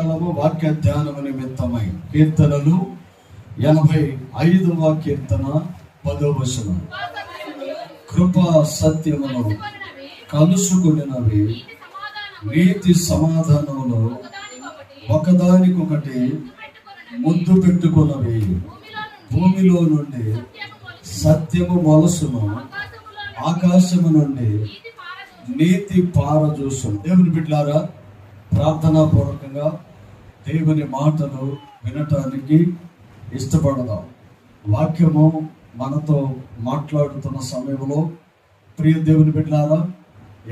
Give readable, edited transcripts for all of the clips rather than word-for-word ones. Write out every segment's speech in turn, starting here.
ఉదయకాలము వాక్య ధ్యానము నిమిత్తమై కీర్తనలు 85వ కీర్తన 10వ వచనం. కృపా సత్యమును కలుసుకునినవి నీతి సమాధానములు ఒకదానికొకటి ముద్దు పెట్టుకున్నవి. భూమిలో నుండి సత్యము మొలసును, ఆకాశము నుండి నీతి పారజూసును. దేవుని బిడ్డలారా, ప్రార్థనా పూర్వకంగా దేవుని మాటలు వినటానికి ఇష్టపడదాం. వాక్యము మనతో మాట్లాడుతున్న సమయంలో ప్రియ దేవుని బిడ్డలారా,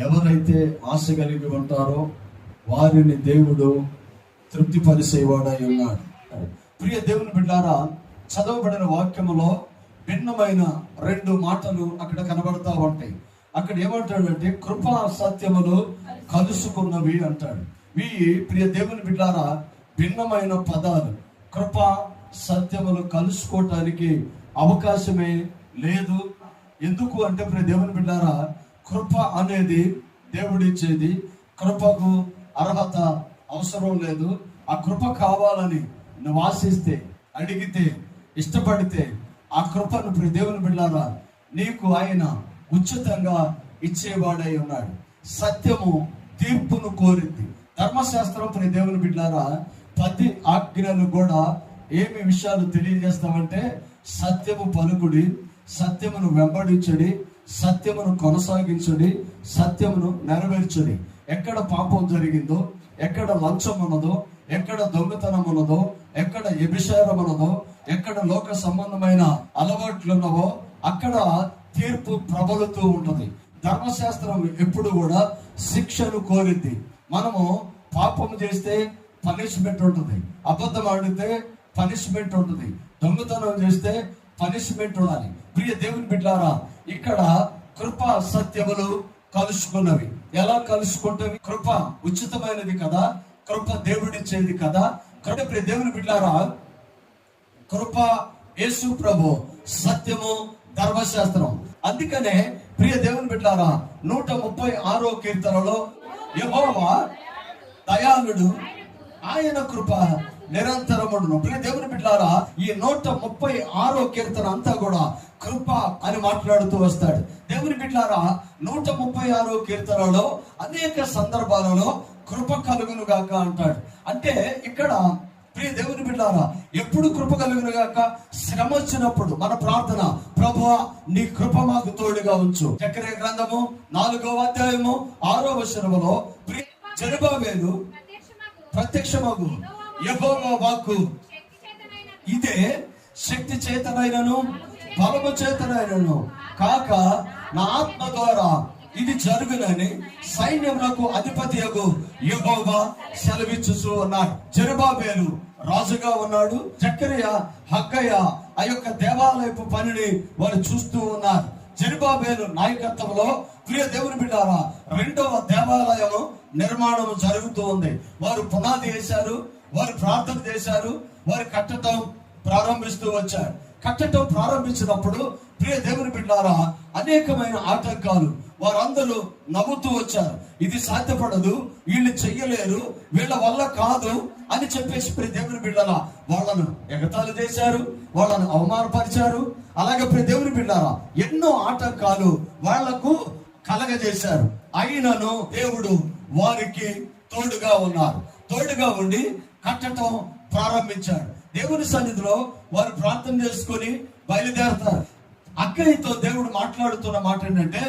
ఎవరైతే ఆశ కలిగి ఉంటారో వారిని దేవుడు తృప్తిపరిచేవాడై ఉన్నాడు. ప్రియ దేవుని బిడ్డలారా, చదవబడిన వాక్యములో భిన్నమైన 2 మాటలు అక్కడ కనబడతా ఉంటాయి. అక్కడ ఏమంటాడంటే కృపా సత్యములు కలుసుకున్నవి అంటాడు. ప్రియ దేవుని బిడ్డలారా, భిన్నమైన పదాలు. కృప సత్యములు కలుసుకోవటానికి అవకాశమే లేదు. ఎందుకు అంటే ప్రియ దేవుని బిడ్డలారా, కృప అనేది దేవుడిచ్చేది. కృపకు అర్హత అవసరం లేదు. ఆ కృప కావాలని నువ్వు ఆశిస్తే, అడిగితే, ఇష్టపడితే ఆ కృపను ప్రియ దేవుని బిడ్డలారా నీకు ఆయన ఉచితంగా ఇచ్చేవాడై ఉన్నాడు. సత్యము తీర్పును కోరింది. ధర్మశాస్త్రం ప్రియ దేవుని బిడ్డలారా 10 ఆజ్ఞలు కూడా ఏమి విషయాలు తెలియజేస్తామంటే సత్యము పలుకుడి, సత్యమును వెంబడించడి, సత్యమును కొనసాగించడి, సత్యమును నెరవేర్చడి. ఎక్కడ పాపం జరిగిందో, ఎక్కడ లంచం ఉన్నదో, ఎక్కడ దొంగతనం ఉన్నదో, ఎక్కడ వ్యభిచారం ఉన్నదో, ఎక్కడ లోక సంబంధమైన అలవాట్లు ఉన్నవో అక్కడ తీర్పు ప్రబలుతూ ఉంటుంది. ధర్మశాస్త్రం ఎప్పుడు కూడా శిక్షను కోరింది. మనము పాపం చేస్తే పనిష్మెంట్ ఉంటుంది, అబద్ధం ఆడితే పనిష్మెంట్ ఉంటుంది, దొంగతనం చేస్తే పనిష్మెంట్ ఉండాలి. ప్రియ దేవుని బిడ్డలారా, ఇక్కడ కృపా సత్యములు కలుసుకున్నవి. ఎలా కలుసుకుంటవి? కృప ఉచితమైనది కదా, కృప దేవుడిచ్చేది కదా. ప్రియ దేవుని బిడ్డలారా, కృప యేసు ప్రభు, సత్యము ధర్మశాస్త్రం. అందుకనే ప్రియ దేవుని బిడ్డలారా 136వ కీర్తనలో యెహోవా దయాళుడు, ఆయన కృప నిరంతరమును. ప్రియ దేవుని బిడ్డలారా, ఈ 136వ కీర్తన అంతా కూడా కృప అని మాట్లాడుతూ వస్తాడు. దేవుని బిడ్డలారా 136వ కీర్తనలో అనేక సందర్భాలలో కృప కలుగును గాక అంటాడు. అంటే ఇక్కడ ప్రియ దేవుని బిడ్డలారా, ఎప్పుడు కృప కలుగును గాక? శ్రమ వచ్చినప్పుడు మన ప్రార్థన, ప్రభువా నీ కృప మాకు తోడుగా ఉంచు. జకర్యా గ్రంథము 4వ అధ్యాయము 6వ వచనములో జెరుబ్బాబెలు ప్రత్యక్షమగు యెహోవా వాక్కు ఇదే శక్తి చేతనైనను బలము చేతనైనను కాక నా ఆత్మ ద్వారా ఇది జరుగునని సైన్యములకు అధిపతియగు యెహోవా సెలవిచ్చుచు అన్నాడు. జెరుబ్బాబెలు రాజుగా ఉన్నాడు. జకర్యా, హగ్గయ్య ఆ యొక్క దేవాలయపు పనిని వారు చూస్తూ ఉన్నారు. జెరుబ్బాబెలు నాయకత్వంలో ప్రియ దేవుని బిడ్డలారా 2వ దేవాలయము నిర్మాణం జరుగుతూ ఉంది. వారు పునాది వేశారు, వారు ప్రార్థన చేశారు, వారు కట్టడం ప్రారంభిస్తూ వచ్చారు. కట్టడం ప్రారంభించినప్పుడు ప్రియ దేవుని బిడ్డలారా అనేకమైన ఆటంకాలు, వారందరూ నవ్వుతూ వచ్చారు. ఇది సాధ్యపడదు, వీళ్ళు చెయ్యలేరు, వీళ్ళ వల్ల కాదు అని చెప్పేసి ప్రియ దేవుని బిడ్డలారా వాళ్ళను ఎగతాళి చేశారు, వాళ్ళను అవమానపరిచారు. అలాగే ప్రియ దేవుని బిడ్డలారా ఎన్నో ఆటంకాలు వాళ్లకు కలగజేశారు. అయినను దేవుడు వారికి తోడుగా ఉన్నారు. తోడుగా ఉండి కట్టడం ప్రారంభించాడు. దేవుని సన్నిధిలో వారు ప్రార్థన చేసుకొని బయలుదేరతారు. అక్కడితో దేవుడు మాట్లాడుతున్న మాట ఏంటంటే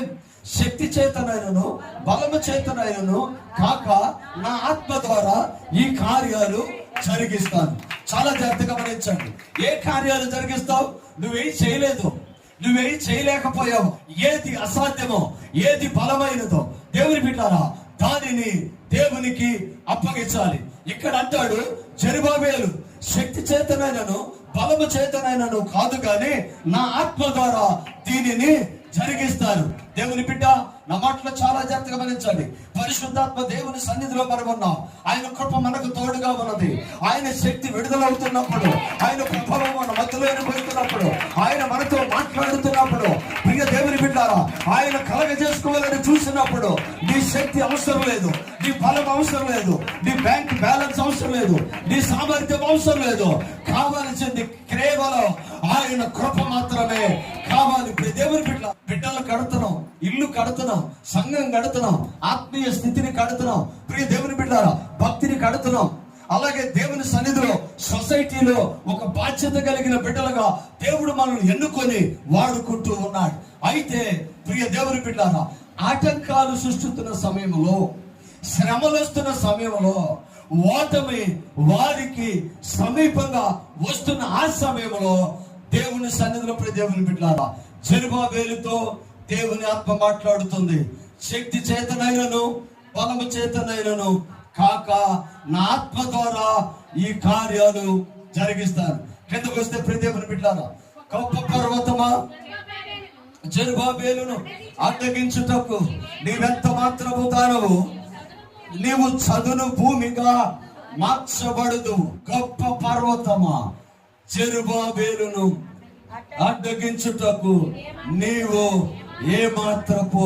శక్తి చేతనైనను బలము చేతనైనను కాక నా ఆత్మ ద్వారా ఈ కార్యాలు జరిగిస్తాను. చాలా జాగ్రత్తగా గమనించండి. ఏ కార్యాలు జరిగిస్తావు? నువ్వేం చేయలేదు, నువ్వేం చేయలేకపోయావు. ఏది అసాధ్యమో, ఏది బలమైనదో దేవుని బిడ్డలారా దానిని దేవునికి అప్పగించాలి. ఇక్కడ అంటాడు జెరుబ్బాబెలు శక్తి చేతనైనను బలము చేతనైనను కాదు కానీ నా ఆత్మ ద్వారా దీనిని జరిగిస్తారు. దేవుని బిడ్డ, నా మాటలో చాలా జాగ్రత్తగా గమనించండి. పరిశుద్ధాత్మ దేవుని సన్నిధిలో మనం ఉన్నాం. ఆయన కృప మనకు తోడుగా ఉన్నది. ఆయన శక్తి విడుదలవుతున్నప్పుడు, ఆయన ప్రభావం మన మధ్యలో పోతున్నప్పుడు, ఆయన మనతో మాట్లాడుతున్నప్పుడు, ప్రియ దేవుని బిడ్డారా, ఆయన కలగజేసుకోవాలని చూసినప్పుడు నీ శక్తి అవసరం లేదు, నీ బలం అవసరం లేదు, నీ బ్యాంక్ బ్యాలెన్స్ అవసరం లేదు, నీ సామర్థ్యం అవసరం లేదు. కావాల్సింది కేవలం ఆయన కృప మాత్రమే కావాలి. దేవుని బిడ్డలు కడుతున్నాం, ఇల్లు కడుతున్నాం, సంఘం కడుతున్నాం, ఆత్మీయ స్థితిని కడుతున్నాం, ప్రియ దేవుని బిడ్డారా భక్తిని కడుతున్నాం. అలాగే దేవుని సన్నిధిలో సొసైటీలో ఒక బాధ్యత కలిగిన బిడ్డలుగా దేవుడు మనల్ని ఎన్నుకొని వాడుకుంటూ ఉన్నాడు. అయితే ప్రియ దేవుని బిడ్డారా, ఆటంకాలు సృష్టిస్తున్న సమయంలో, శ్రమలు వస్తున్న సమయంలో, ఓటమి వారికి సమీపంగా వస్తున్న ఆ సమయంలో దేవుని సన్నిధిలో ప్రియ దేవుని బిడ్డలారా జెరుబ్బాబెలుతో దేవుని ఆత్మ మాట్లాడుతుంది. శక్తి చేతనైనను బలము చేతనైనను కాక నా ఆత్మ ద్వారా ఈ కార్యాలు జరిగిస్తాను. కిందకు వస్తే ప్రియ దేవుని బిడ్డలారా, గొప్ప పర్వతమా జెరుబ్బాబెలును అడ్డగించుటకు నీవెంత మాత్రము దానవు, నీవు చదును భూమిగా మార్చబడదు. గొప్ప పర్వతమా జెరుబ్బాబెలును అడ్డగించుటకు నీవు ఏ మాత్రపు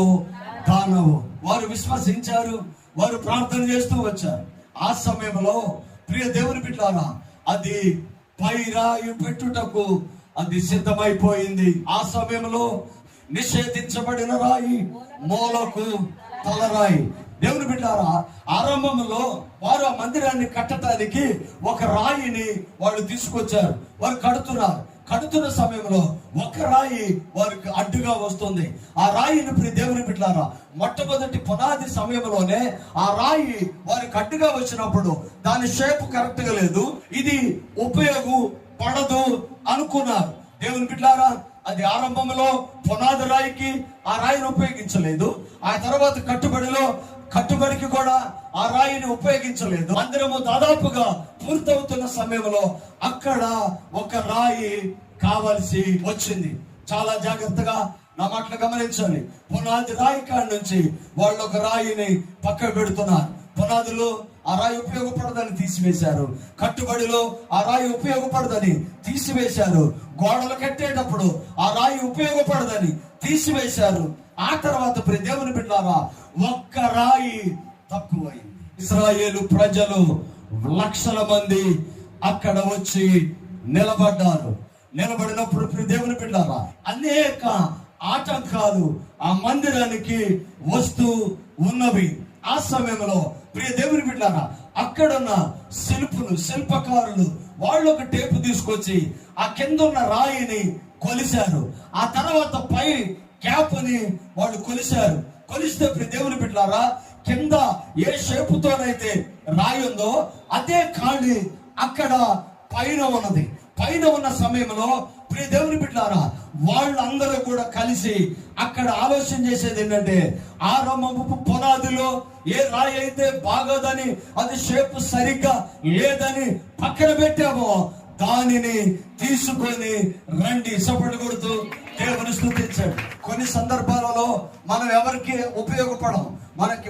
దానవు. వారు విశ్వసించారు, వారు ప్రార్థన చేస్తూ వచ్చారు. ఆ సమయంలో ప్రియ దేవుని బిడ్డలారా అది పై రాయి పెట్టుటకు అది సిద్ధమైపోయింది. ఆ సమయంలో నిషేధించబడిన రాయి మూలకు తలరాయి. దేవుని బిడ్డారా, ఆరంభంలో వారు ఆ మందిరాన్ని కట్టడానికి ఒక రాయిని వాళ్ళు తీసుకొచ్చారు. వారు కడుతున్న సమయంలో ఒక రాయి వారికి అడ్డుగా వస్తుంది. ఆ రాయిని ప్రియ దేవుని బిడ్డలారా మొట్టమొదటి పునాది సమయంలోనే ఆ రాయి వారికి అడ్డుగా వచ్చినప్పుడు దాని షేప్ కరెక్ట్ గా లేదు, ఇది ఉపయోగపడదు అనుకున్నారు. దేవుని బిడ్డలారా, అది ఆరంభంలో పునాది రాయికి ఆ రాయిని ఉపయోగించలేదు. ఆ తర్వాత కట్టుబడికి కూడా ఆ రాయిని ఉపయోగించలేదు. మందిరము దాదాపుగా పూర్తవుతున్న సమయంలో అక్కడ ఒక రాయి కావలసి వచ్చింది. చాలా జాగ్రత్తగా నా మాటలు గమనించాలి. పునాది రాయి కాడి నుంచి వాళ్ళు ఒక రాయిని పక్క పెడుతున్నారు. పునాదులు ఆ రాయి ఉపయోగపడదని తీసివేశారు, కట్టుబడిలో ఆ రాయి ఉపయోగపడదని తీసివేశారు, గోడలు కట్టేటప్పుడు ఆ రాయి ఉపయోగపడదని తీసివేశారు. ఆ తర్వాత ప్రియ దేవుని బిడ్డలారా ఒక్క రాయి తక్కువైంది. ఇశ్రాయేలు ప్రజలు లక్షల మంది అక్కడ వచ్చి నిలబడినప్పుడు ప్రియ దేవుని బిడ్డలారా అనేక ఆటంకాలు ఆ మందిరానికి వస్తూ ఉన్నవి. ఆ సమయంలో ప్రియ దేవుని బిడ్డలారా అక్కడున్న శిల్పకారులు వాళ్ళు ఒక టేపు తీసుకొచ్చి ఆ కింద ఉన్న రాయిని కొలిశారు. ఆ తర్వాత పై క్యాప్ని వాళ్ళు కొలిస్తే ప్రియ దేవుని బిడ్డలారా కింద ఏ షేపుతోనైతే రాయి ఉందో అదే ఖాళీ అక్కడ పైన ఉన్నది. పైన ఉన్న సమయంలో ప్రియ దేవుని బిడ్డలారా వాళ్ళందరూ కూడా కలిసి అక్కడ ఆలోచన చేసేది ఏంటంటే ఆరంభపు పునాదిలో ఏ రాయి అయితే బాగోదని, అది షేప్ సరిగ్గా లేదని పక్కన పెట్టామో దానిని తీసుకొని రండి సపోర్ట్ కొడుతూ దేవుని స్తుతించండి. కొన్ని సందర్భాలలో మనం ఎవరికి ఉపయోగపడం,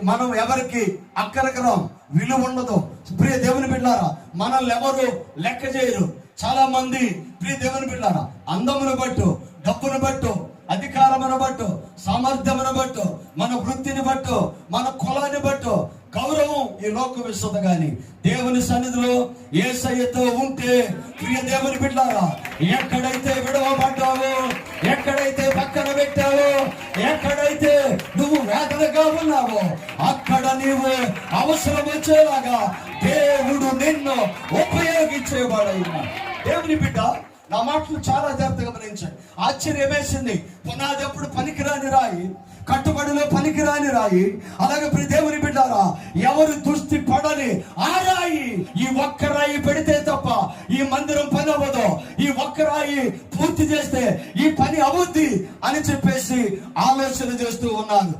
మనం ఎవరికి అక్కరకరం విలువ ఉండదు. ప్రియ దేవుని బిడ్డలారా మనల్ని ఎవరు లెక్క చేయరు. చాలా మంది ప్రియ దేవుని బిడ్డలారా అందమును బట్టు, డబ్బును బట్టు, అధికారమును బట్టు, సామర్థ్యమును బట్టు, మన వృత్తిని బట్టు, మన కులాన్ని బట్టు గౌరవం ఈ లోకం ఇస్తుంది. కానీ దేవుని సన్నిధిలో యేసయ్యతో ఉంటే ప్రియ దేవుని బిడ్డలారా ఎక్కడైతే విడవబడ్డావో, ఎక్కడైతే పక్కన పెట్టావో, ఎక్కడైతే నువ్వు వేదనగా ఉన్నావో అక్కడ నీవు అవసరం వచ్చేలాగా దేవుడు నిన్ను ఉపయోగించేవాడైనా. దేవుని బిడ్డ నా మాటలు చాలా జాగ్రత్తగా గమనించండి. ఆశ్చర్యం వేసింది. పునాది అప్పుడు పనికిరాని రాయి, కట్టుబడిలో పనికిరాని రాయి. అలాగే ప్రియ దేవుని బిడ్డారా ఎవరు దృష్టి పడని ఆ రాయి, ఈ ఒక్క రాయి పెడితే తప్ప ఈ మందిరం పని అవ్వదు, ఈ ఒక్క రాయి పూర్తి చేస్తే ఈ పని అవుద్ది అని చెప్పేసి ఆలోచన చేస్తూ ఉన్నారు.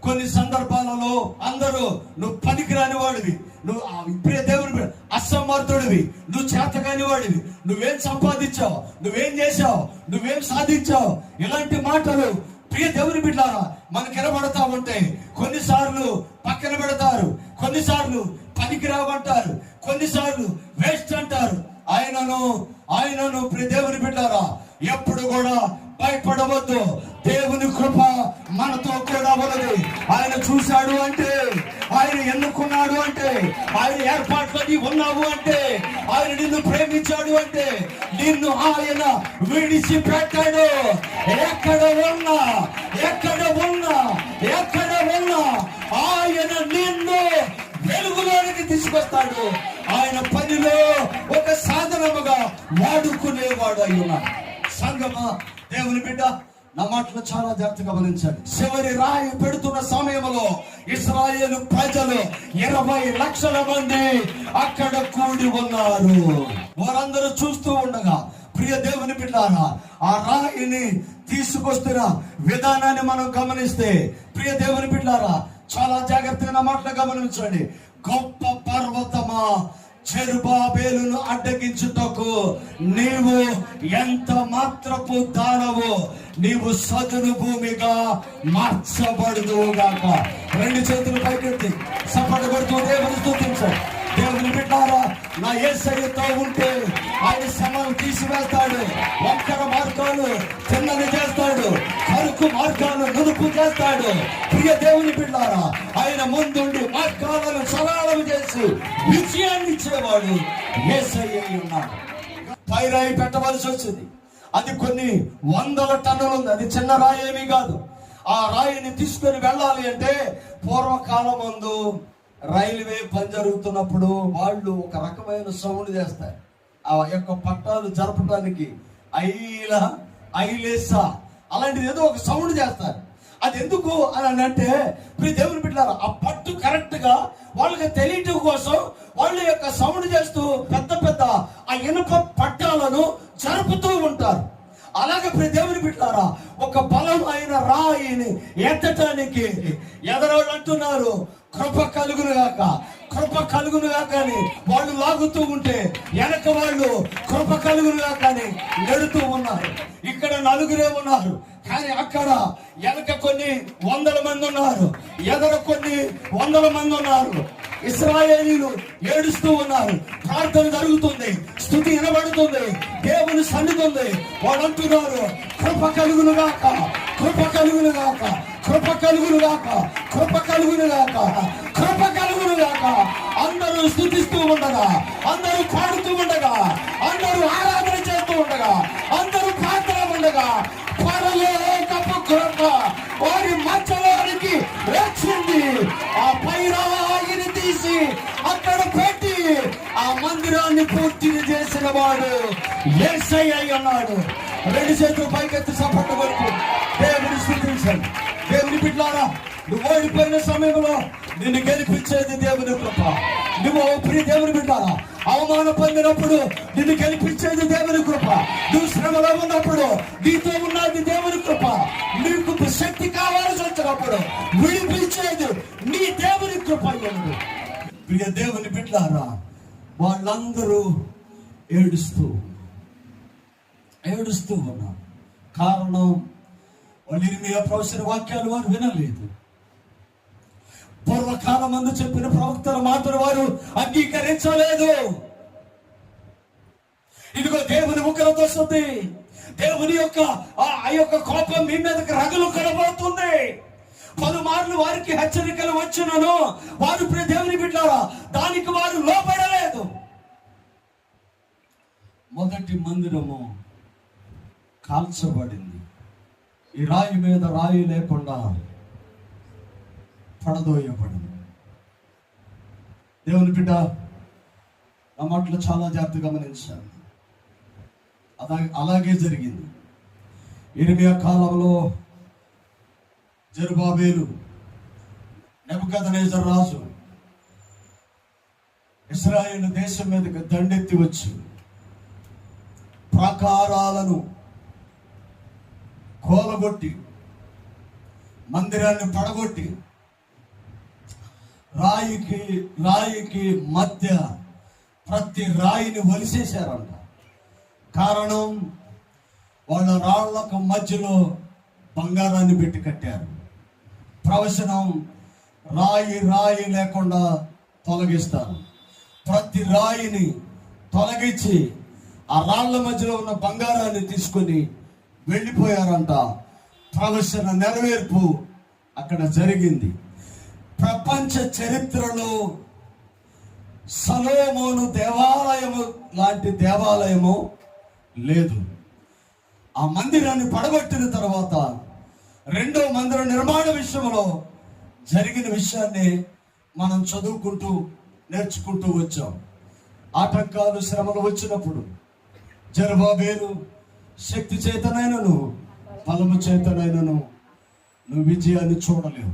కొన్ని సందర్భాలలో అందరూ నువ్వు పనికిరాని వాడివి, నువ్వు ప్రియ దేవుని అసమర్థుడివి, నువ్వు చేతగాని వాడివి, నువ్వేం సంపాదించావు, నువ్వేం చేశావు, నువ్వేం సాధించావు, ఇలాంటి మాటలు ప్రియ దేవుని బిడ్డలారా, మనకు కనబడతా ఉంటే కొన్నిసార్లు పక్కన పెడతారు, కొన్నిసార్లు పనికిరావంటారు, కొన్నిసార్లు వేస్ట్ అంటారు. ఆయనను ప్రియ దేవుని బిడ్డలారా ఎప్పుడు కూడా భయపడవద్దు. దేవుని కృప మనతో కూడా ఉన్నది. ఆయన చూశాడు అంటే, ఆయన ఎన్నుకున్నాడు అంటే, ఆయన ఏర్పాట్లో ఉన్నావు అంటే, ఆయన నిన్ను ప్రేమించాడు అంటే, నిన్ను ఆయన విడిచిపెట్టాడు. ఎక్కడ ఉన్నా ఆయన నిన్ను వెలుగులోనికి తీసుకొస్తాడు. ఆయన పనిలో ఒక సాధనముగా వాడుకునేవాడు అయి ఉన్నాడు. సంగమా, దేవుని బిడ్డ, నా మాటలు చాలా జాగ్రత్తగా గమనించండి. చివరి రాయి పెడుతున్న సమయంలో ఇశ్రాయేలు ప్రజలు 20 లక్షల మంది అక్కడ కూడి ఉన్నారు. వారందరూ చూస్తూ ఉండగా ప్రియ దేవుని బిడ్డలారా, ఆ రాయిని తీసుకొస్తున్న విధానాన్ని మనం గమనిస్తే, ప్రియ దేవుని బిడ్డలారా, చాలా జాగ్రత్తగా నా మాటలు గమనించండి. గొప్ప పర్వతమా, జెరుబాబేలును అడ్డగించుటకు నీవు ఎంత మాత్రపు దానవు, నీవు సదును భూమిగా మార్చబడుదుగాక. 2 చేతులు పైకెత్తి సపడు కొడుతూ దేవుని స్తుతించండి. దేవుని బిడ్డారా, నా యేసయ్యతో ఉంటే ఆయన శ్రమను తీసివేస్తాడు, వంకర మార్గాలు చిన్నది చేస్తాడు, కరుకు మార్గాలు నునుపు చేస్తాడు. ప్రియ దేవుని బిడ్డారా, ఆయన ముందుండి మార్గాలను సరళం చేసి విజయాన్ని ఇచ్చేవాడు యేసయ్య ఉన్నాడు. పైరాయి పెట్టవలసి వచ్చింది. అది కొన్ని 100 టన్నులు ఉంది. అది చిన్న రాయి ఏమీ కాదు. ఆ రాయిని తీసుకొని వెళ్ళాలి అంటే పూర్వకాలం ముందు రైల్వే పని జరుగుతున్నప్పుడు వాళ్ళు ఒక రకమైన సౌండ్ చేస్తారు. ఆ యొక్క పట్టాలు జరపడానికి ఐలేసా అలాంటిది ఏదో ఒక సౌండ్ చేస్తారు. అది ఎందుకు అని అంటే, ప్రియ దేవుని బిడ్డలారా, ఆ పట్టు కరెక్ట్ గా వాళ్ళకి తెలియటం కోసం వాళ్ళ యొక్క సౌండ్ చేస్తూ పెద్ద పెద్ద ఆ ఇనుప పట్టాలను జరుపుతూ ఉంటారు. అలాగే ప్రియ దేవుని బిడ్డలారా, ఒక బలమైన రాయిని ఎత్తటానికి ఎదరోళ్ళు అంటున్నారు, కృప కలుగునుగాక, కృప కలుగునుగాక అని వాళ్ళు లాగుతూ ఉంటే వెనక వాళ్ళు కృప కలుగునుగాక అని నెడుతూ ఉన్నారు. ఇక్కడ 4 ఉన్నారు, కానీ అక్కడ వెనక కొన్ని 100 మంది ఉన్నారు, ఎదర కొన్ని 100 మంది ఉన్నారు. ఇశ్రాయేలీలు ఏడుస్తూ ఉన్నారు. ప్రార్థన జరుగుతుంది, స్తుతి వినబడుతుంది, దేవుని సన్నిధి ఉంది. వాళ్ళు అంటున్నారు, కృప కలుగునుగాక, కృప కలుగునుగాక, కృప కలుగునుగాక, కృప కలుగునుగాక, కృప కలుగునుగాక. అందరూ స్తుతిస్తూ ఉండగా, అందరూ పాడుతూ ఉండగా, అందరూ ఆరాధన చేస్తూ ఉండగా, అందరూ ప్రార్థన ఉండగా, పరలోకపు కృప వారి మధ్యలోనికి వచ్చింది. ఆ పైరాయిని తీసి అక్కడ పెట్టి ఆ మందిరాన్ని పూర్తి చేసిన వాడు యేసయ్య అన్నాడు. 2 చేతులు పైకెత్తి సపట్టు వరకు దేవుని స్తుతించండి. దేవుని బిడ్డలారా, నువ్వు ఓడిపోయిన సమయంలో నిన్ను గెలిపించేది దేవుని కృప. నువ్వు ప్రియ దేవుని బిడ్డలారా, అవమానం పొందినప్పుడు నిన్ను గెలిపించేది దేవుని కృప. నువ్వు శ్రమలో ఉన్నప్పుడు నీతో ఉన్నది దేవుని కృప. నీకు శక్తి కావాల్సి వచ్చినప్పుడు విడిపించేది నీ దేవుని కృప. ప్రియ దేవుని బిడ్డలారా, వాళ్ళందరూ ఏడుస్తూ ఉన్నారు. కారణం, వాళ్ళు ఇర్మియా ప్రవచన వాక్యాలు వారు వినలేదు. పూర్వకాలం మందు చెప్పిన ప్రవక్తల మాటలు వారు అంగీకరించలేదు. ఇదిగో దేవుని ఉగ్రత వస్తుంది, దేవుని యొక్క ఆ యొక్క కోపం మీ మీదకి రగులు కనబడుతుంది. పలుమార్లు వారికి హెచ్చరికలు వచ్చినను వారు ప్రియ దేవుని బిడ్డలారా దానికి వారు లోబడలేదు. మొదటి మందిరము కాల్చబడింది. ఈ రాయి మీద రాయి లేకుండా పడదోయబడింది. దేవుని బిడ్డ, నా మాటలు చాలా జాగ్రత్తగా గమనించాను. అలాగే జరిగింది. ఇర్మియా కాలంలో జెరుబాబేలు, నెబుకద్నెజర్ రాజు ఇశ్రాయేలు దేశం మీదకి దండెత్తి వచ్చి ప్రాకారాలను కోలగొట్టి మందిరాన్ని పడగొట్టి రాయికి మధ్య ప్రతి రాయిని వలిసేశారంట. కారణం, వాళ్ళ రాళ్లకు మధ్యలో బంగారాన్ని పెట్టి కట్టారు. ప్రవచనం రాయి లేకుండా తొలగిస్తారు. ప్రతి రాయిని తొలగించి ఆ రాళ్ల మధ్యలో ఉన్న బంగారాన్ని తీసుకొని వెళ్ళిపోయారంట. ప్రవచన నెరవేర్పు అక్కడ జరిగింది. ప్రపంచ చరిత్రలో సొలొమోను దేవాలయము లాంటి దేవాలయము లేదు. ఆ మందిరాన్ని పడగొట్టిన తర్వాత రెండో మందిర నిర్మాణ విషయంలో జరిగిన విషయాన్ని మనం చదువుకుంటూ నేర్చుకుంటూ వచ్చాం. ఆటంకాలు శ్రమలు వచ్చినప్పుడు జెరుబ్బాబెలు శక్తి చేతనైనను బలము చేతనైనను నువ్వు విజయాన్ని చూడలేవు.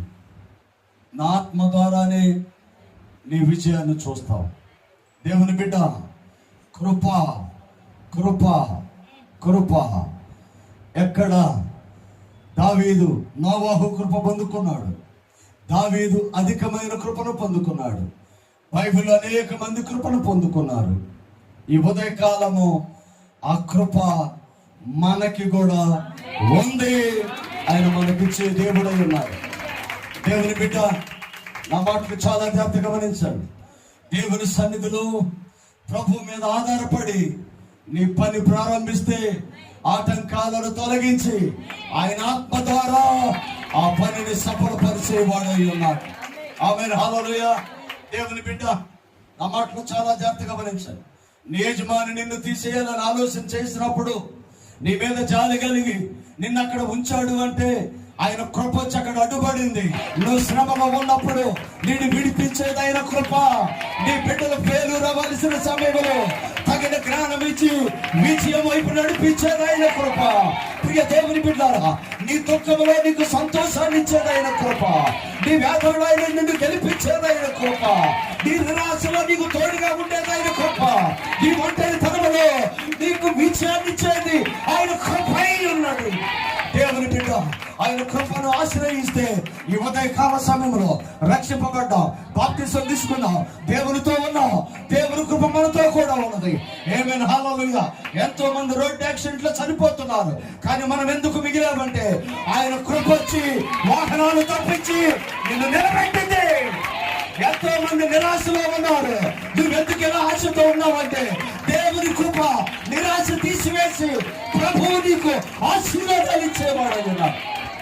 నా ఆత్మ ద్వారానే నీ విజయాన్ని చూస్తావు. దేవుని బిడ్డ, కృప కృప కృప. ఎక్కడ దావీదు నోవాహు కృప పొందుకున్నాడు. దావీదు అధికమైన కృపను పొందుకున్నాడు. బైబిల్లో అనేక మంది కృపను పొందుకున్నారు. ఈ ఉదయకాలము ఆ కృప మనకి కూడా ఉంది. ఆయన మనకిచ్చే దేవుడై ఉన్నాడు. దేవుని బిడ్డ, నా మాటకు చాలా జాగ్రత్తగా గమనించండి. దేవుని సన్నిధిలో ప్రభు మీద ఆధారపడి నీ పని ప్రారంభిస్తే ఆటంకాలను తొలగించి ఆయన ఆత్మ ద్వారా ఆ పనిని సఫలపరిచేవాడై ఉన్నాడు. ఆమేన్, హల్లెలూయా. దేవుని బిడ్డ, నా మాటలు చాలా జాగ్రత్తగా గమనించండి. నీ యజమాని నిన్ను తీసేయాలని ఆలోచన చేసినప్పుడు నీ మీద జాలి కలిగి నిన్ను అక్కడ ఉంచాడు అంటే ఆయన కృప వచ్చి అక్కడ అడ్డుపడింది. నువ్వు శ్రమలో ఉన్నప్పుడు నిన్ను విడిపించేది ఆయన కృప. నీ బిడ్డలు పేలు రావాల్సిన సమయంలో తగిన జ్ఞానం ఇచ్చి విజయం వైపు నడిపించేది ఆయన కృప. ప్రియ దేవుని బిడ్డలారా, నీ దుఃఖంలో నీకు సంతోషాన్ని ఇచ్చేది ఆయన కృప. నీ వ్యాధుల్లో ఆయన నిన్ను గెలిపించేది ఆయన కృప. నీ నిరాశలో నీకు తోడుగా ఉండేది ఆయన కృప. నీ ఒంటరి తనములో నీకు విజయాన్ని ఇచ్చేది ఆయన కృప అయి ఉన్నాడు. దేవుని బిడ్డ, ఆయన కృపను ఆశ్రయిస్తే ఈ ఉదయకాల సమయంలో రక్షింపబడ్డాం, బాప్తిసం తీసుకున్నాం, దేవునితో ఉన్నాం. దేవుని కృప మనతో కూడా ఉన్నది. ఆమేన్, హల్లెలూయా. ఎంతో మంది రోడ్ యాక్సిడెంట్ లో చనిపోతున్నారు, కానీ మనం ఎందుకు మిగిలామంటే ఆయన కృప వచ్చి వాహనాలు తప్పించి నిన్ను నిలబెట్టింది. ఎంతో మంది నిరాశలో ఉన్నారు. నువ్వు ఎందుకు ఇలా ఆశతో ఉన్నావంటే దేవుని కృప నిరాశ తీసివేసి ప్రభువు నీకు ఆశీర్వాదాలు ఇచ్చేవాడు.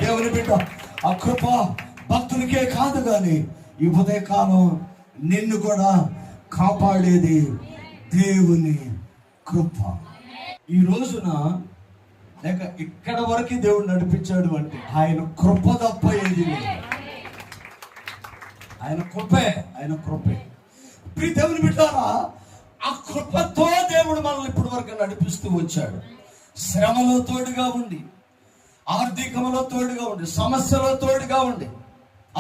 దేవుని బిడ్డ, ఆ కృప భక్తునికే కాదు కానీ ఈ ఉదయకాలం నిన్ను కూడా కాపాడేది దేవుని కృప. ఈ రోజున లేక ఇక్కడ వరకు దేవుడు నడిపించాడు అంటే ఆయన కృప తప్ప ఏది లేదు. ఆయన కృపే. ప్రియ దేవుని బిడ్డలారా, ఆ కృపతో దేవుడు మనల్ని ఇప్పటి వరకు నడిపిస్తూ వచ్చాడు. శ్రమలో తోడుగా ఉండి, ఆర్థికంలో తోడుగా ఉండి, సమస్యలో తోడుగా ఉండి.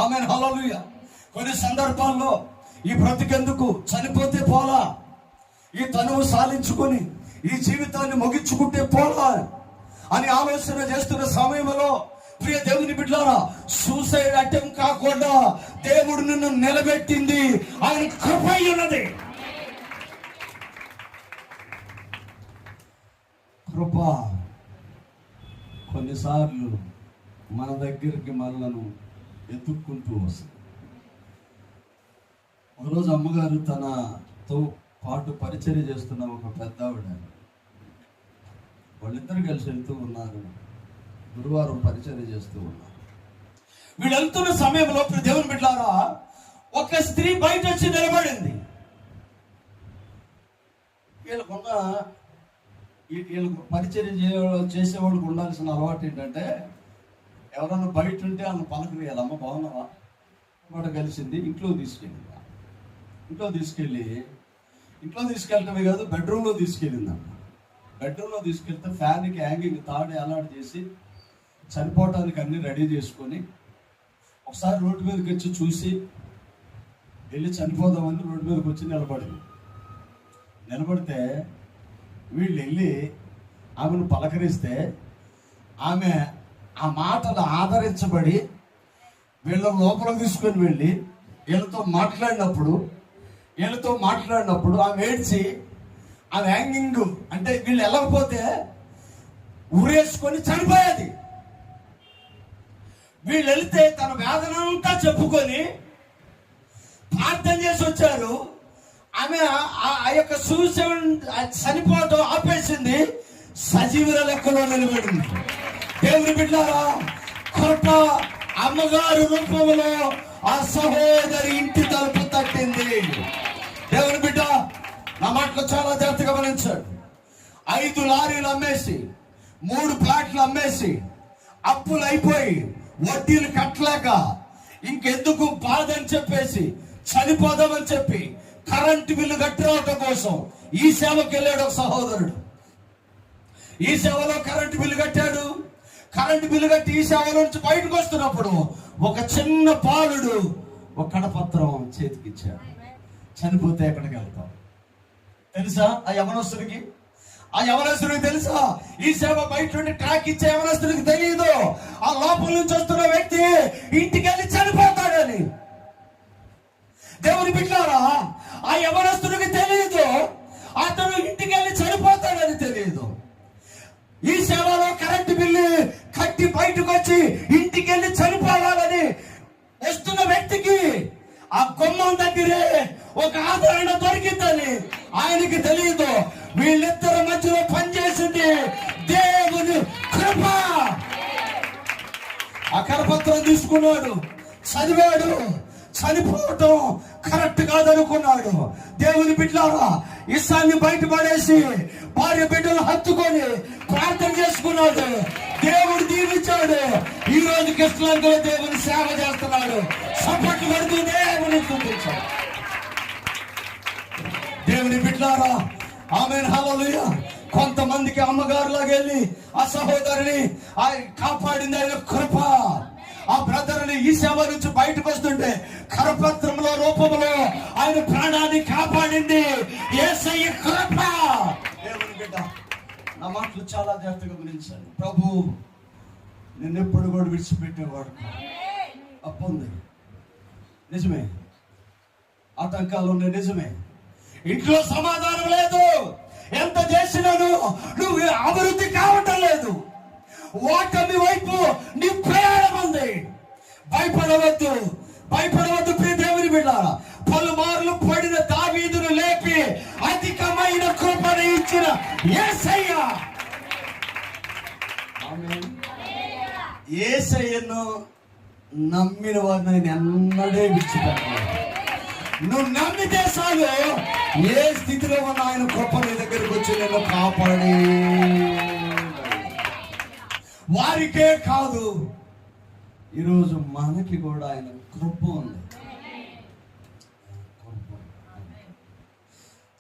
ఆమేన్, హల్లెలూయా. కొన్ని సందర్భాల్లో ఈ బ్రతికెందుకు, చనిపోతే పోలా, ఈ తనువు సాధించుకొని ఈ జీవితాన్ని ముగించుకుంటే పోలా అని ఆలోచన చేస్తున్న సమయంలో ప్రియ దేవుని బిడ్డలారా, సూసైడ్ అటెంప్ట్ కాకుండా దేవుడు నిన్ను నిలబెట్టింది ఆయన కృప ఉన్నది. కృప కొన్నిసార్లు మన దగ్గరికి మనలను ఎత్తుక్కుంటూ వస్తుంది. ఒకరోజు అమ్మగారు తనతో పాటు పరిచర్య చేస్తున్న ఒక పెద్ద ఆవిడ, వాళ్ళిద్దరు కలిసి వెళ్తూ ఉన్నారు. గురువారం పరిచర్య చేస్తూ ఉన్నారు. వీళ్ళు వెళ్తున్న సమయంలో దేవుని బిడ్డలారా, ఒక స్త్రీ బయట వచ్చి నిలబడింది. వీళ్ళకు పరిచర్య చేసేవాళ్ళకి ఉండాల్సిన అలవాటు ఏంటంటే, ఎవరన్నా బయట ఉంటే ఆమె పలకరియాలి. అమ్మ బాగున్నావా, వాడు కలిసింది. ఇంట్లో తీసుకెళ్ళటమే కాదు, బెడ్రూమ్లో తీసుకెళ్ళింది అమ్మ. బెడ్రూమ్లో తీసుకెళ్తే ఫ్యాన్కి హ్యాంగింగ్ తాడు అలాట్ చేసి చనిపోవటానికి అన్ని రెడీ చేసుకొని ఒకసారి రోడ్డు మీదకి వచ్చి చూసి వెళ్ళి చనిపోదామని రోడ్డు మీదకి వచ్చి నిలబడితే వీళ్ళు వెళ్ళి ఆమెను పలకరిస్తే ఆమె ఆ మాటలు ఆదరించబడి వీళ్ళ లోపలికి తీసుకొని వెళ్ళి వీళ్ళతో మాట్లాడినప్పుడు ఆమె ఏడ్చి ఆమె హ్యాంగింగ్ అంటే వీళ్ళు వెళ్ళకపోతే ఉరేసుకొని చనిపోయేది. వీళ్ళు వెళితే తన వేదన అంతా చెప్పుకొని ప్రార్థన చేసి వచ్చారు. ఆమె ఆ యొక్క చనిపోవటం ఆపేసింది, సజీవుల లెక్కలో నిలబడింది. దేవుని బిడ్డారా, కృప అమ్మగారు రూపంలో ఆ సహోదరి ఇంటి తలుపు తట్టింది. దేవుని బిడ్డ నా మాటలు చాలా జాగ్రత్తగా గమనించాడు. 5 లారీలు అమ్మేసి 3 ప్లాట్లు అమ్మేసి అప్పులు అయిపోయి వడ్డీలు కట్టలేక ఇంకెందుకు బాధ అని చెప్పేసి చనిపోదామని చెప్పి కరెంటు బిల్లు కట్టిరావటం కోసం ఈ సేవకి వెళ్ళాడు ఒక సహోదరుడు. ఈ సేవలో కరెంటు బిల్లు కట్టాడు. కరెంటు బిల్లు కట్టి ఈ సేవలో నుంచి బయటకు వస్తున్నప్పుడు ఒక చిన్న బాలుడు ఒక కడపత్రం చేతికిచ్చాడు. చనిపోతే ఎక్కడికి వెళ్తాం తెలుసా? ఆ యవనస్తుడికి తెలుసా? ఈ సేవ బయట నుండి ట్రాక్ ఇచ్చే యవనస్తుడికి తెలియదు ఆ లోపల నుంచి వస్తున్న వ్యక్తి ఇంటికి వెళ్ళి చనిపోతాడని. దేవుని బిడ్డారా, ఆ యవనస్తుడికి తెలియదు అతను ఇంటికి వెళ్ళి చనిపోతాడని తెలియదు. ఈ సేవలో కరెంటు బిల్లు కట్టి బయటకు వచ్చి ఇంటికి వెళ్ళి చనిపోవాలని వస్తున్న వ్యక్తికి ఆ గుమ్మం దగ్గరే ఒక ఆదరణ దొరికిందని ఆయనకి తెలియదు. వీళ్ళిద్దరి మధ్యలో పనిచేసింది దేవుని కృప. ఆ కరపత్రం తీసుకున్నాడు, చదివాడు. చనిపోవటం కరెక్ట్ కాదనుకున్నాడు. దేవుని బిడ్డలారా, ఇస్సాన్ని బయటపడేసి భార్య బిడ్డలు హత్తుకొని ప్రార్థన చేసుకున్నాడు. దేవుడు దీవించాడు. ఈ రోజు కృష్ణలో దేవుని సేవ చేస్తున్నాడు. సపోర్ట్ పడుతూ దేవుని చూపించాడు. దేవుని బిడ్డలారా, ఆమేన్, హల్లెలూయా. కొంతమందికి అమ్మగారులాగా వెళ్ళి ఆ సహోదరిని కాపాడింది ఆయన కృప. ఆ బ్రదర్ని ఈ సేవ నుంచి బయటకు వస్తుంటే కరపత్రంలో రూపంలో ఆయన ప్రాణాన్ని కాపాడింది యేసయ్య కృప. దేవుని బిడ్డ నా మాటలు చాలా జాగ్రత్తగా గమనించాను. ప్రభు నిన్నెప్పుడు కూడా విడిచిపెట్టేవాడు. అప్పు ఉంది నిజమే, ఆటంకాలు ఉన్నాయి నిజమే, ఇంట్లో సమాధానం లేదు, ఎంత చేసినాను నువ్వు అభివృద్ధి కావటం లేదు, ఓటమి వైపు నీ ప్రయాణం ఉంది. భయపడవద్దు ప్రియ దేవుని బిడ్డలారా. పలుమార్లు పడిన దావీదును లేపి అధికమైన కృపను ఇచ్చిన యేసయ్య. యేసయ్యను నమ్మిన వారిని ఆయన ఎన్నడే విడిచిపెట్టాడు. నువ్వు నమ్మితే చాలు, ఏ స్థితిలో ఉన్న ఆయన కృప నీ దగ్గరికి వచ్చి నిన్ను కాపాడి. వారికే కాదు, ఈరోజు మనకి కూడా ఆయన కృప ఉంది.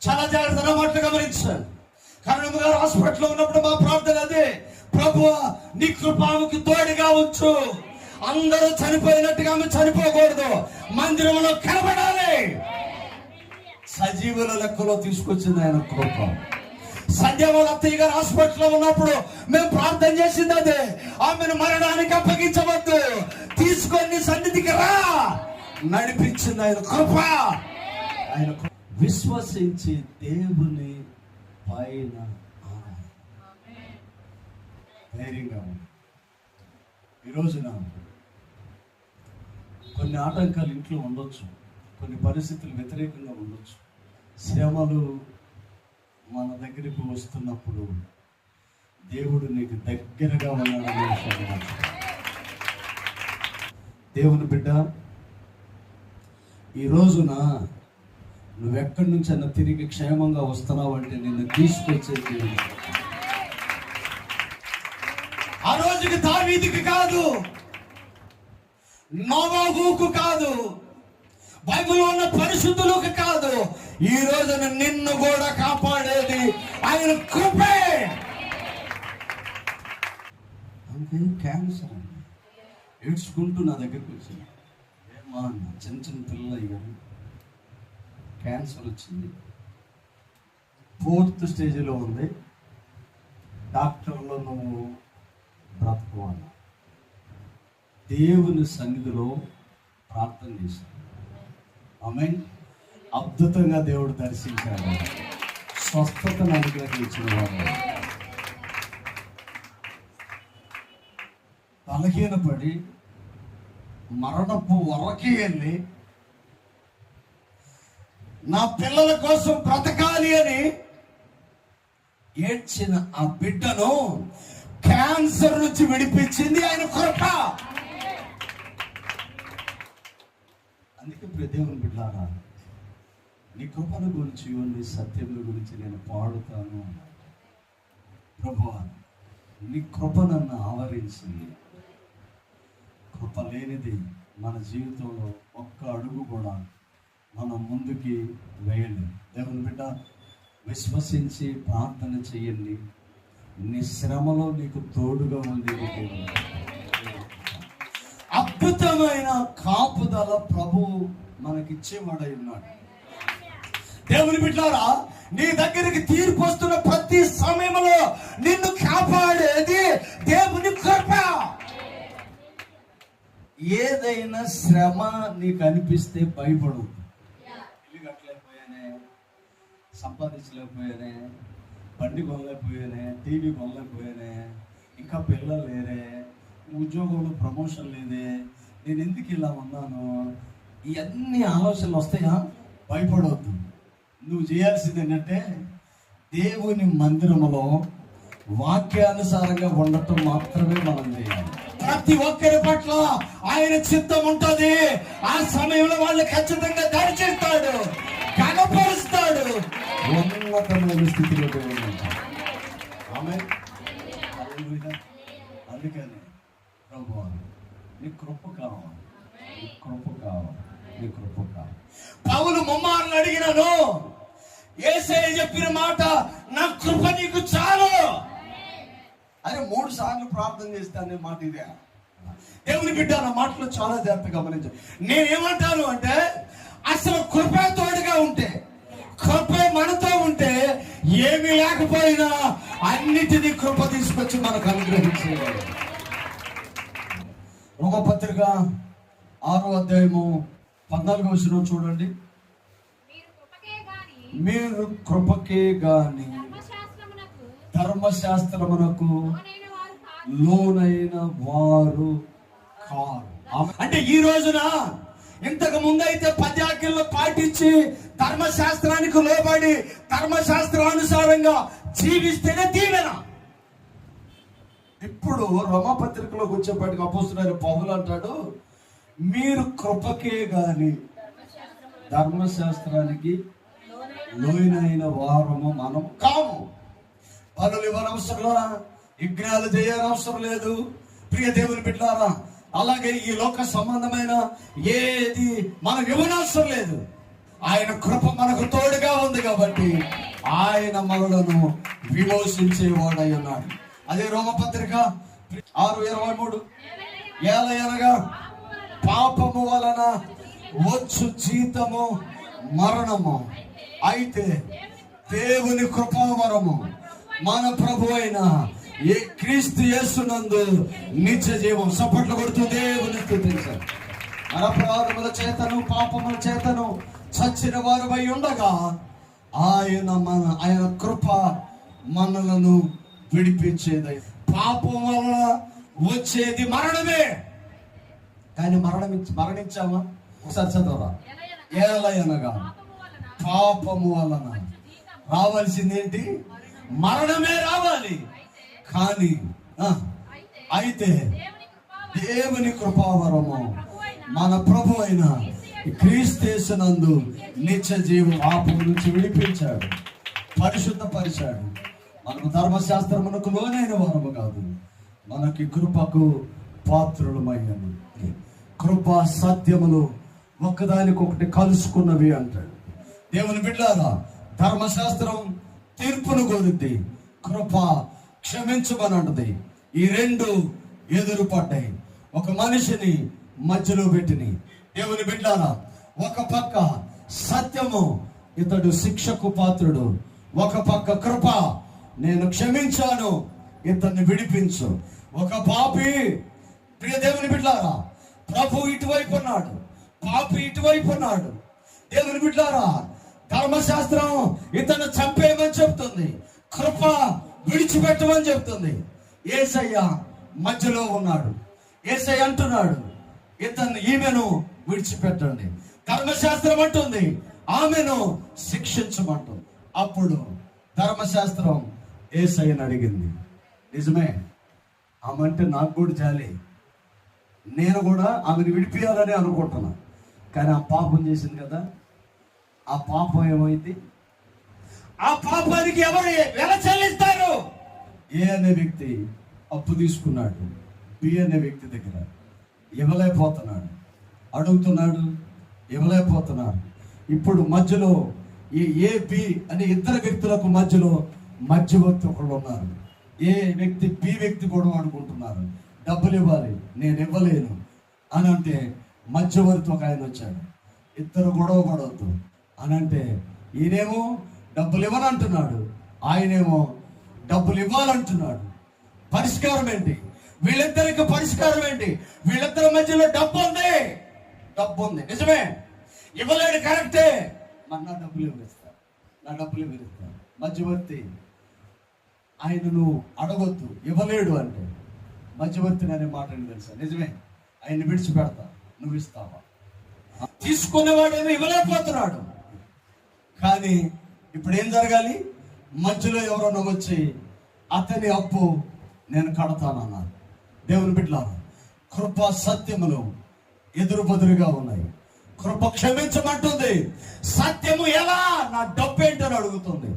చాలా జాగ్రత్తగా మాటలు గమనించాను. కరుణమ్మ గారు హాస్పిటల్లో ఉన్నప్పుడు మా ప్రార్థన అదే, ప్రభువా నీ కృపాముకి తోడుగా ఉంచు. అందరూ చనిపోయినట్టుగా ఆమె చనిపోకూడదు, మందిరంలో కనబడాలి. సజీవుల లెక్కలో తీసుకొచ్చింది ఆయన కృప. సంధ్యావాళ్ళ అత్తయ్య గారు హాస్పిటల్లో ఉన్నప్పుడు మేము ప్రార్థన చేసింది అదే, ఆమెను మరణానికి అప్పగించవద్దు, తీసుకొని సన్నిధికి రా నడిపించింది ఆయన కృప. ఆయన విశ్వసించి దేవుని పైన ధైర్యంగా ఉంది. ఈ రోజున కొన్ని ఆటంకాలు ఇంట్లో ఉండొచ్చు, కొన్ని పరిస్థితులు వ్యతిరేకంగా ఉండొచ్చు, శ్రమలు మన దగ్గరికి వస్తున్నప్పుడు దేవుడు నీకు దగ్గరగా ఉన్నాడనే విషయం. దేవుని బిడ్డ, ఈ రోజున నువ్వెక్కడి నుంచి అన్న తిరిగి క్షేమంగా వస్తున్నావు అంటే నిన్ను తీసుకొచ్చేది ఆ రోజుకి దావీదుకి కాదు, నోవాహుకు కాదు, బైబిల్లో ఉన్న పరిశుద్ధులకు కాదు, ఈ రోజున నిన్ను కూడా కాపాడేది ఆయన కృపే. అంటే క్యాన్సర్ ఏడ్చుకుంటూ నా దగ్గరికి వచ్చింది. ఏమా చిన్న చిన్న పిల్లలు అయ్యారు, క్యాన్సర్ వచ్చింది, 4th స్టేజ్లో ఉంది, డాక్టర్లో నువ్వు బ్రతకవాలి. దేవుని సన్నిధిలో ప్రార్థన చేశాను. ఆమేన్. అద్భుతంగా దేవుడు దర్శించాడు, స్వస్థతను అనుగ్రహించిన వాడు. బలహీనపడి మరణపు వరకి వెళ్ళి నా పిల్లల కోసం బ్రతకాలి అని ఏడ్చిన ఆ బిడ్డను క్యాన్సర్ నుంచి విడిపించింది ఆయన కృప. అందుకే దేవుని బిడ్డలారా, నీ కృపను గురించి, నీ సత్యముల గురించి నేను పాడుతాను. ప్రభువా, నీ కృప నన్ను ఆవరించింది. కృప లేనిది మన జీవితంలో ఒక్క అడుగు కూడా మనం ముందుకి వేయలేం. దేవుని బిడ్డ, విశ్వసించి ప్రార్థన చేయండి. నీ శ్రమలో నీకు తోడుగా ఉంది. అద్భుతమైన కాపుదల ప్రభువు మనకిచ్చేవాడై ఉన్నాడు. దేవుని బిడ్డలారా, నీ దగ్గరికి తీర్పు వస్తున్న ప్రతి సమయంలో నిన్ను కాపాడేది దేవుని కృప. ఏదైనా శ్రమ నీకు అనిపిస్తే భయపడు. ఇల్లు కట్టలేకపోయానే, సంపాదించలేకపోయానే, బండి కొనలేకపోయానే, టీవీ కొనలేకపోయానే, ఇంకా పిల్లలు లేరే, ఉద్యోగంలో ప్రమోషన్ లేదే, నేను ఎందుకు ఇలా ఉన్నాను, ఇవన్నీ ఆలోచనలు వస్తాయా? భయపడవద్దు. నువ్వు చేయాల్సింది ఏంటంటే దేవుని మందిరములో వాక్యానుసారంగా ఉండటం మాత్రమే మనం చేయాలి. ప్రతి ఒక్కరి పట్ల ఆయన చిత్తం ఉంటుంది. ఆ సమయంలో వాళ్ళు ఖచ్చితంగా దర్శిస్తాడు, కనపరుస్తాడు, ఉన్నతమైన స్థితిలో అందుకని ప్రభువా, నీ కృప కావాలి, నీ కృప కావాలి, నీ కృప కావాలి. పౌలు ముమ్మారులు అడిగినాను, యేసయ్య చెప్పిన మాట, నా కృప నీకు చాలు. అరే 3 సార్లు ప్రార్థన చేస్తానే మాట ఇదే. దేవుని బిడ్డ, నా మాటలో చాలా జాగ్రత్తగా గమనించాలి. నేనేమంటాను అంటే, అసలు కృప తోడుగా ఉంటే, కృప మనతో ఉంటే, ఏమీ లేకపోయినా అన్నిటినీ కృప తీసుకొచ్చి మనకు అనుగ్రహించేవాడు. రోమపత్రిక 6వ అధ్యాయము 14వ వచనం చూడండి. మీరు కృపకే గాని ధర్మశాస్త్రమునకు లోనైన వారు కారు. అంటే ఈ రోజున ఇంతకు ముందైతే 10 ఆజ్ఞలను పాటించి ధర్మశాస్త్రానికి లోబడి ధర్మశాస్త్రానుసారంగా జీవిస్తేనే దీవెన. ఇప్పుడు రోమపత్రికలోకి వచ్చేప్పటికి అపోస్తలుడైన పౌలు అంటాడు, మీరు కృపకే గాని ధర్మశాస్త్రానికి లోనైన వారము మనం కాము. పనులు ఇవ్వనవసరంలా, యజ్ఞాలు చేయనవసరం లేదు. ప్రియ దేవుని బిడ్డలారా, అలాగే ఈ లోక సంబంధమైన ఏది మనం ఇవ్వనవసరం లేదు. ఆయన కృప మనకు తోడుగా ఉంది కాబట్టి ఆయన మనలను విమోచించేవాడై ఉన్నాడు. అదే రోమపత్రిక 6:23, ఏలయనగా పాపము వలన వచ్చు జీతము మరణము, అయితే దేవుని కృపావరము మన ప్రభు అయిన ఏ క్రీస్తు యేసునందు నిత్య జీవం. సపట్లు కొడుతూ దేవుని స్తుతించారు. మన అపరాధముల చేతను పాపముల చేతను చచ్చిన వారమై ఉండగా ఆయన కృప మనలను విడిపించేది. పాపం వలన వచ్చేది మరణమే, కానీ మరణించామా? ఒకసారి చదవరా. ఏలయనగా పాపము వలన రావాల్సింది ఏంటి? మరణమే రావాలి. కానీ అయితే దేవుని కృపావరము మన ప్రభు అయిన క్రీస్తు యేసునందు నిత్య జీవం పాపం నుంచి విడిపించాడు, పరిశుద్ధపరిచాడు. మనకు ధర్మశాస్త్రమునకు లోనైన వారము కాదు, మనకి కృపకు పాత్రులమయ్యాను. కృప సత్యములు ఒకదానికొకటి కలుసుకున్నవి అంటాడు. దేవుని బిడ్డలారా, ధర్మశాస్త్రం తీర్పును కోరుద్ది, కృప క్షమించమని అంటది. ఈ రెండు ఎదురు పడ్డాయి, ఒక మనిషిని మధ్యలో పెట్టిని. దేవుని బిడ్డలారా, ఒక పక్క సత్యము, ఇతడు శిక్షకు పాత్రుడు. ఒక పక్క కృప, నేను క్షమించాను, ఇతన్ని విడిపించు. ఒక పాపి, ప్రియ దేవుని బిడ్డలారా, ప్రభు ఇటువైపు ఉన్నాడు, పాపి ఇటువైపు ఉన్నాడు. దేవుని బిడ్డలారా, ధర్మశాస్త్రం ఇతను చంపేయమని చెప్తుంది, కృప విడిచిపెట్టమని చెప్తుంది. యేసయ్య మధ్యలో ఉన్నాడు. యేసయ్య అంటున్నాడు, ఈమెను విడిచిపెట్టండి. ధర్మశాస్త్రం అంటుంది ఆమెను శిక్షించమంటుంది. అప్పుడు ధర్మశాస్త్రం యేసయ్యను అడిగింది. నిజమే, ఆమె అంటే నాకు కూడా జాలి, నేను కూడా ఆమెను విడిపియాలని అనుకుంటున్నా. కానీ ఆ పాపం చేసింది కదా, ఆ పాపం ఏమైంది? ఆ పాపానికి ఎవరు ఎలా చెల్లిస్తారు? ఏ అనే వ్యక్తి అప్పు తీసుకున్నాడు, బి అనే వ్యక్తి దగ్గర ఇవ్వలేకపోతున్నాడు, అడుగుతున్నాడు, ఇవ్వలేకపోతున్నాడు. ఇప్పుడు మధ్యలో ఈ ఏ బి అనే ఇద్దరు వ్యక్తులకు మధ్యలో మధ్యవర్తి ఒకళ్ళు ఉన్నారు. ఏ వ్యక్తి బి వ్యక్తి కూడా అనుకుంటున్నారు డబ్బులు ఇవ్వాలి, నేను ఇవ్వలేను అని అంటే మధ్యవర్తి ఒక ఆయన వచ్చాడు. ఇద్దరు గొడవ పడవద్దు అని అంటే ఈయనేమో డబ్బులు ఇవ్వనంటున్నాడు, ఆయనేమో డబ్బులు ఇవ్వాలంటున్నాడు. పరిష్కారం ఏంటి? వీళ్ళిద్దరికి పరిష్కారం ఏంటి? వీళ్ళిద్దరి మధ్యలో డబ్బు ఉంది, నిజమే, ఇవ్వలేడు, కరెక్టే. మరి నా డబ్బులు ఇవ్వలేస్తాను. మధ్యవర్తి ఆయనను అడగొద్దు, ఇవ్వలేడు అంటే మధ్యవర్తిని అనే మాట తెలుసా? నిజమే, ఆయన్ని విడిచిపెడతా, నువ్వు ఇస్తావా? తీసుకునేవాడేమో ఇవ్వలేకపోతున్నాడు. కానీ ఇప్పుడు ఏం జరగాలి? మధ్యలో ఎవరన్నా వచ్చి అతని అప్పు నేను కడతానన్నారు. దేవుని బిడ్డలారా, కృప సత్యములు ఎదురు బదురుగా ఉన్నాయి. కృప క్షమించమంటుంది, సత్యము ఎలా? నా డబ్బు ఏంటని అడుగుతుంది.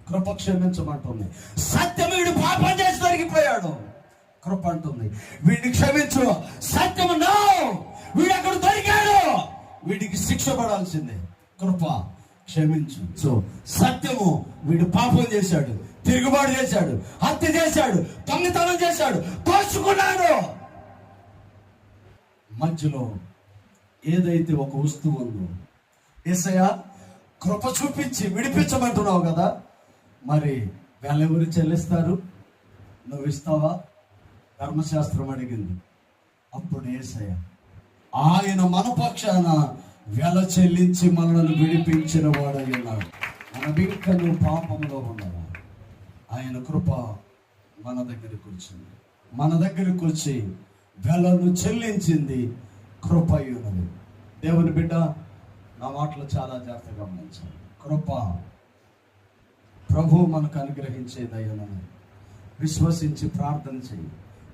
కృప క్షమించమంటుంది. సత్యము వీడు పాపం చేసి దొరికిపోయాడు, కృప అంటుంది వీడిని క్షమించు. సత్యము నో, వీడు అక్కడ దొరికాడు, వీడికి శిక్ష పడాల్సిందే. కృప క్షమించు. సో సత్యము వీడు పాపం చేశాడు, తిరుగుబాటు చేశాడు, హత్య చేశాడు, దొంగతనం చేశాడు, దోచుకున్నాడు. మధ్యలో ఏదైతే ఒక వస్తువు ఉందో, యేసయ్య కృప చూపించి విడిపించమంటున్నావు కదా, మరి వాళ్ళెవరు చెల్లిస్తారు? నువ్వు ఇస్తావా? ధర్మశాస్త్రం అడిగింది. అప్పుడు యేసయ్య ఆయన మన పక్షాన వెల చెల్లించి మనల్ని విడిపించిన వాడై ఉన్నాడు. మన బింకను పాపంలో ఉండగా ఆయన కృప మన దగ్గరికి వచ్చి వెలను చెల్లించింది కృప ఉన్నది. దేవుని బిడ్డ, నా మాటలు చాలా జాగ్రత్తగా గమనించాలి. కృప ప్రభు మనకు అనుగ్రహించేదయ్యనని విశ్వసించి ప్రార్థన చేయి.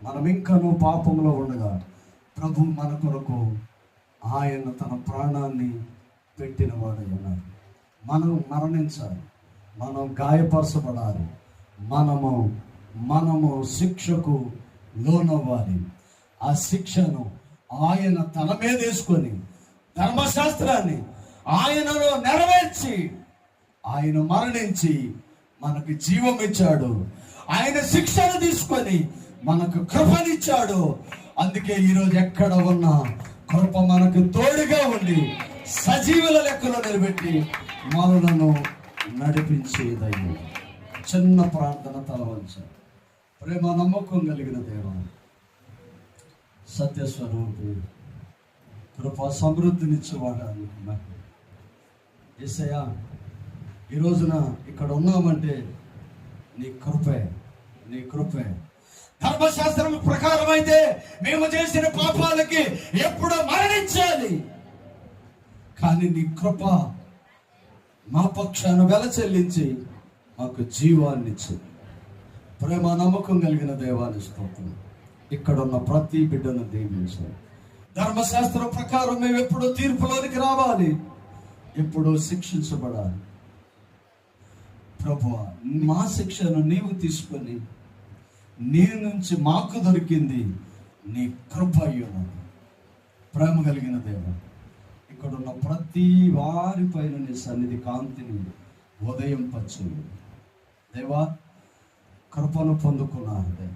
మనం ఇంకనూ పాపంలో ఉండగా ప్రభు మన కొరకు ఆయన తన ప్రాణాన్ని పెట్టిన వాడై ఉన్నాడు. మనం మరణించాలి, మనం గాయపరచబడాలి, మనము శిక్షకు లోనవ్వాలి. ఆ శిక్షను ఆయన తన మీద వేసుకొని ధర్మశాస్త్రాన్ని ఆయనలో నెరవేర్చి ఆయన మరణించి మనకు జీవం ఇచ్చాడు. ఆయన శిక్షను తీసుకొని మనకు కృపనిచ్చాడు. అందుకే ఈరోజు ఎక్కడ ఉన్నా కృప మనకు తోడుగా ఉండి సజీవుల లెక్కలో నిలబెట్టి మనలను నడిపించేదయ్యి. చిన్న ప్రార్థన తలవంచారు. ప్రేమ నమ్మకం కలిగిన దేవా, సత్యస్వరూపి, కృప సమృద్ధినిచ్చేవాడానికి యేసయ్య, ఈ రోజున ఇక్కడ ఉన్నామంటే నీ కృపే. ధర్మశాస్త్రం ప్రకారం అయితే మేము చేసిన పాపాలకి ఎప్పుడో మరణించాలి. కానీ నీ కృప మా పక్షాన వెల చెల్లించి మాకు జీవాన్ని ఇచ్చింది. ప్రేమ నమ్మకం కలిగిన దేవాన్ని స్తోత్రం. ఇక్కడ ఉన్న ప్రతి బిడ్డను దీవించాలి. ధర్మశాస్త్రం ప్రకారం మేము ఎప్పుడో తీర్పులోనికి రావాలి, ఎప్పుడో శిక్షించబడాలి. ప్రభువా, మా శిక్షను నీవు తీసుకొని నీ నుంచి మాకు దొరికింది నీ కృప అయ్యున్నది. ప్రేమ కలిగిన దేవ, ఇక్కడున్న ప్రతి వారిపైన నీ సన్నిధి కాంతిని ఉదయింపచ్చు. దేవా, కృపను పొందుకున్నారు దేవ.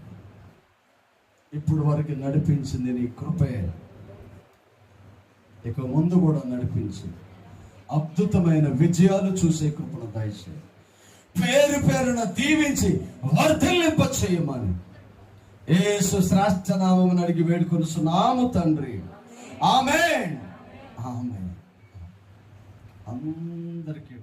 ఇప్పుడు వరకు నడిపించింది నీ కృపే, ఇక ముందు కూడా నడిపించి అద్భుతమైన విజయాలు చూసే కృపను దయచేయి. పేరున దీవించి వర్ధిల్లింప చేయమని యేసు శ్రేష్ఠ నామమున అడిగి వేడుకొనుచున్నాము తండ్రి. ఆమేన్. అందరికీ